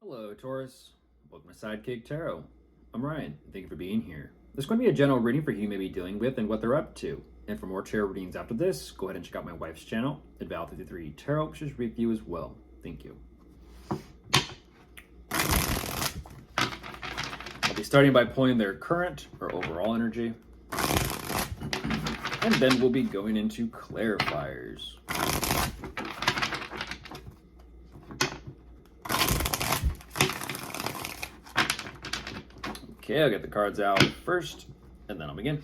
Hello, Taurus. Welcome to Sidekick Tarot. I'm Ryan. Thank you for being here. This is going to be a general reading for who you may be dealing with and what they're up to. And for more tarot readings after this, go ahead and check out my wife's channel at Val53 Tarot, which is review as well. Thank you. I'll be starting by pulling their current or overall energy. And then we'll be going into clarifiers. Okay, I'll get the cards out first, and then I'll begin.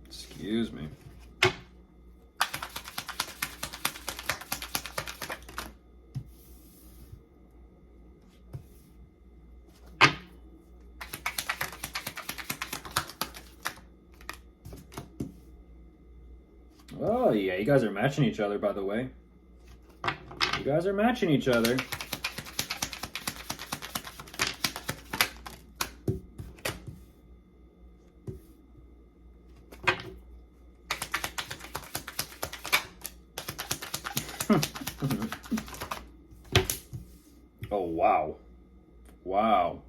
Excuse me. Oh, yeah, you guys are matching each other, by the way. You guys are matching each other. Oh, wow. Wow.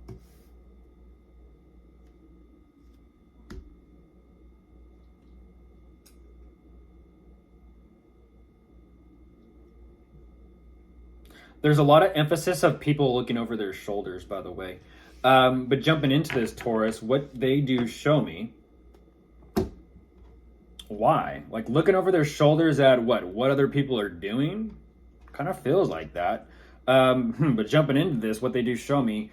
There's a lot of emphasis of people looking over their shoulders, by the way. But jumping into this, Taurus, what they do show me. Why? Like looking over their shoulders at what other people are doing? Kind of feels like that. But jumping into this, what they do show me,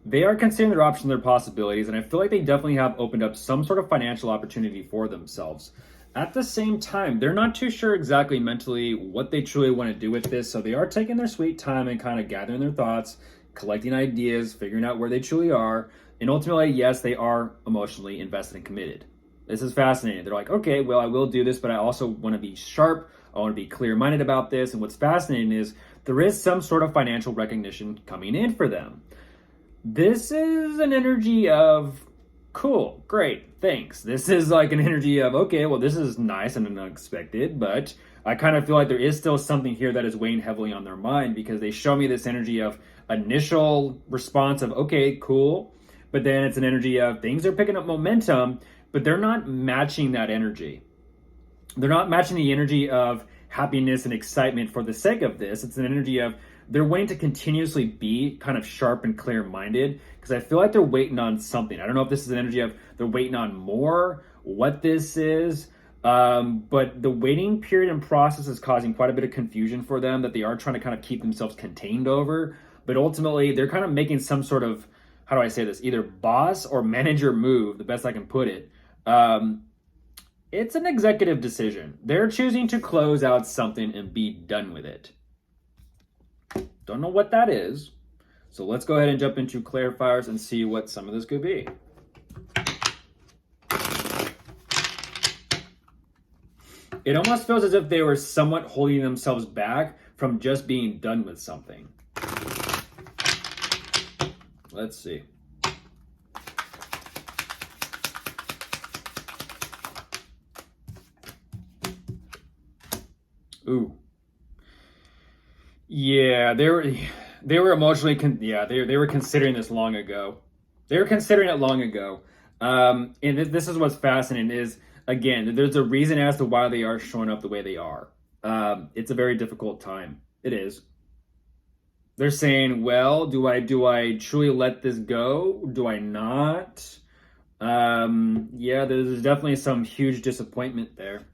they are considering their options, their possibilities, and I feel like they definitely have opened up some sort of financial opportunity for themselves. At the same time, they're not too sure exactly mentally what they truly want to do with this, so they are taking their sweet time and kind of gathering their thoughts, collecting ideas, figuring out where they truly are, and ultimately, yes, they are emotionally invested and committed. This is fascinating. They're like, okay, well, I will do this, but I also want to be sharp. I want to be clear-minded about this. And what's fascinating is there is some sort of financial recognition coming in for them. This is an energy of, cool, great, thanks. This is like an energy of, okay, well, this is nice and unexpected, but I kind of feel like there is still something here that is weighing heavily on their mind because they show me this energy of initial response of, okay, cool, but then it's an energy of things are picking up momentum, but they're not matching that energy. They're not matching the energy of happiness and excitement for the sake of this. It's an energy of they're waiting to continuously be kind of sharp and clear-minded because I feel like they're waiting on something. I don't know if this is an energy of they're waiting on more, what this is, but the waiting period and process is causing quite a bit of confusion for them that they are trying to kind of keep themselves contained over. But ultimately, they're kind of making some sort of, how do I say this, either boss or manager move, the best I can put it. It's an executive decision. They're choosing to close out something and be done with it. Don't know what that is. So let's go ahead and jump into clarifiers and see what some of this could be. It almost feels as if they were somewhat holding themselves back from just being done with something. Let's see. Ooh. Yeah, they were emotionally they were considering this long ago. They were considering it long ago. And this is what's fascinating is again, there's a reason as to why they are showing up the way they are. It's a very difficult time. It is. They're saying, well, do I truly let this go? Do I not? Yeah, there's definitely some huge disappointment there.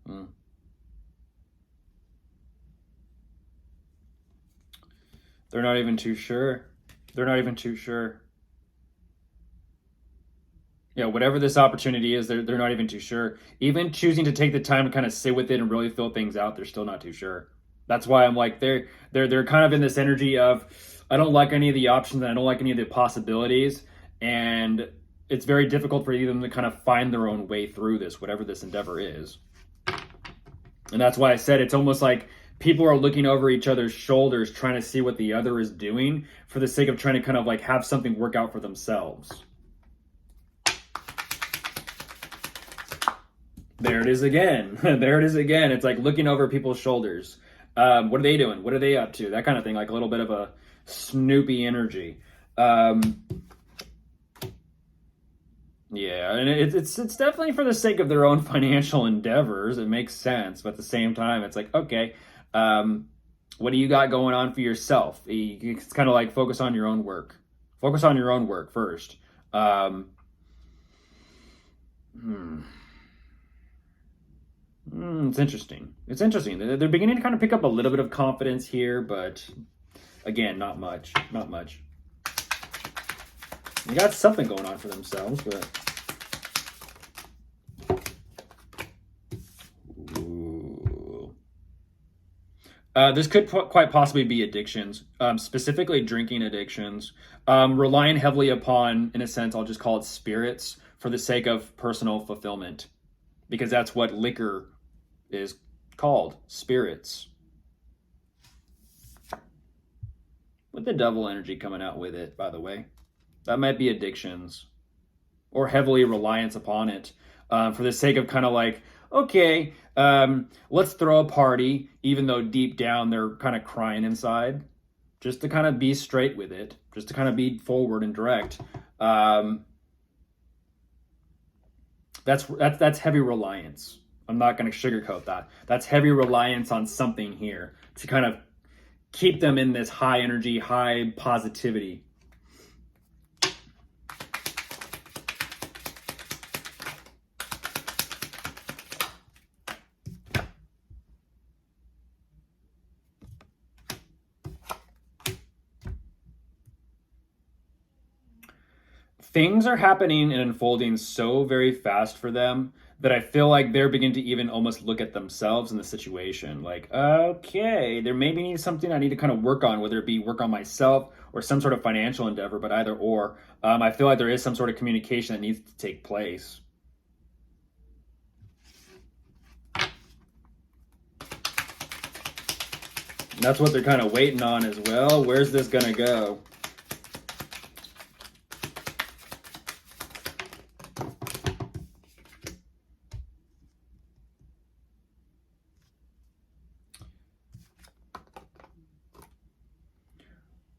Hmm. They're not even too sure. They're not even too sure. Yeah, whatever this opportunity is, they're not even too sure. Even choosing to take the time to kind of sit with it and really feel things out, they're still not too sure. That's why I'm like they're kind of in this energy of I don't like any of the options and I don't like any of the possibilities, and it's very difficult for them to kind of find their own way through this, whatever this endeavor is. And that's why I said it's almost like people are looking over each other's shoulders trying to see what the other is doing for the sake of trying to kind of like have something work out for themselves. There it is again. There it is again. It's like looking over people's shoulders. What are they doing? What are they up to? That kind of thing, like a little bit of a Snoopy energy. Yeah, and it's definitely for the sake of their own financial endeavors. It makes sense, but at the same time, it's like okay, what do you got going on for yourself? It's kind of like focus on your own work. Focus on your own work first. It's interesting. It's interesting. They're beginning to kind of pick up a little bit of confidence here, but again, not much. Not much. They got something going on for themselves, but ooh. This could quite possibly be addictions, specifically drinking addictions, relying heavily upon, in a sense, I'll just call it spirits for the sake of personal fulfillment, because that's what liquor is called, spirits. With the devil energy coming out with it, by the way. That might be addictions or heavily reliance upon it for the sake of kind of like, okay, let's throw a party, even though deep down they're kind of crying inside, just to kind of be straight with it, just to kind of be forward and direct. That's heavy reliance. I'm not going to sugarcoat that. That's heavy reliance on something here to kind of keep them in this high energy, high positivity. Things are happening and unfolding so very fast for them that I feel like they're beginning to even almost look at themselves in the situation. Like, okay, there maybe needs something I need to kind of work on, whether it be work on myself or some sort of financial endeavor, but either or. I feel like there is some sort of communication that needs to take place. That's what they're kind of waiting on as well. Where's this going to go?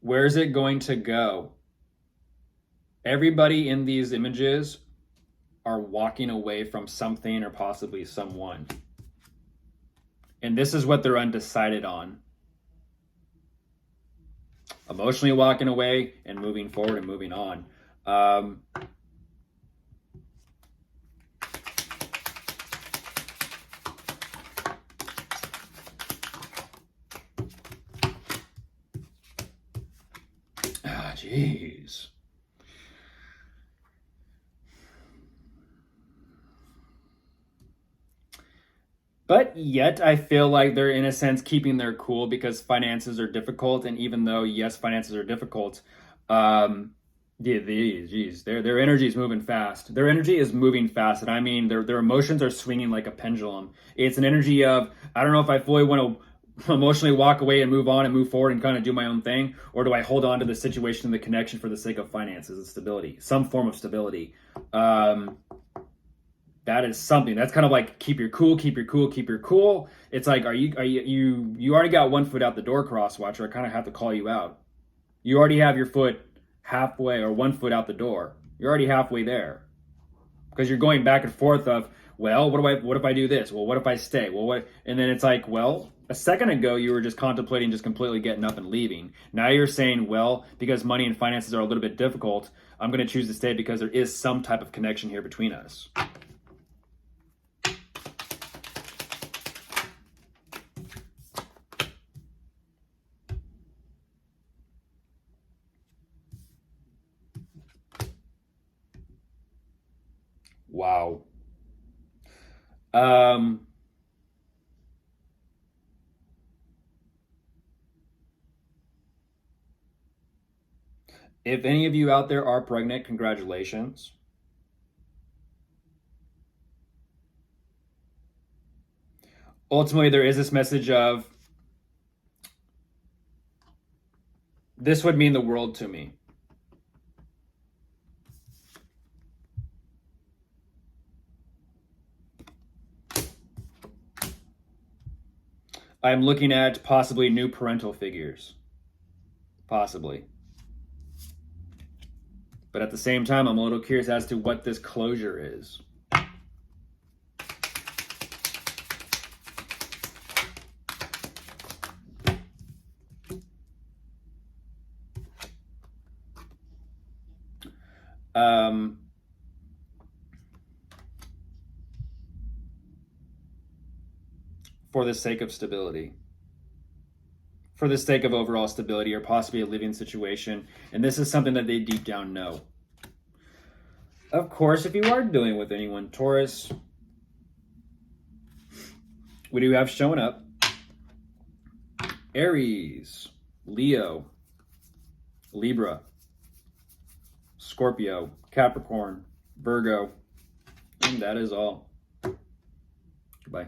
Where's it going to go? Everybody in these images are walking away from something or possibly someone. And this is what they're undecided on. Emotionally walking away and moving forward and moving on. Jeez. But yet, I feel like they're, in a sense, keeping their cool because finances are difficult. And even though, yes, finances are difficult, geez, their energy is moving fast. Their energy is moving fast. And I mean, their emotions are swinging like a pendulum. It's an energy of, I don't know if I fully want to emotionally walk away and move on and move forward and kind of do my own thing, or do I hold on to the situation and the connection for the sake of finances and stability, some form of stability. That is something that's kind of like keep your cool, keep your cool, keep your cool. It's like, you already got one foot out the door, Crosswatcher. I kind of have to call you out. You already have your foot halfway or 1 foot out the door. You're already halfway there because you're going back and forth of, well, what if I do this? Well, what if I stay? Well, what? And then it's like, well, a second ago you were just contemplating just completely getting up and leaving. Now you're saying, well, because money and finances are a little bit difficult, I'm going to choose to stay because there is some type of connection here between us. Wow. Um, if any of you out there are pregnant, congratulations. Ultimately, there is this message of this would mean the world to me. I'm looking at possibly new parental figures. Possibly. But at the same time, I'm a little curious as to what this closure is. For the sake of stability. For the sake of overall stability or possibly a living situation. And this is something that they deep down know. Of course, if you are dealing with anyone, Taurus, we do have showing up Aries, Leo, Libra, Scorpio, Capricorn, Virgo, and that is all. Goodbye.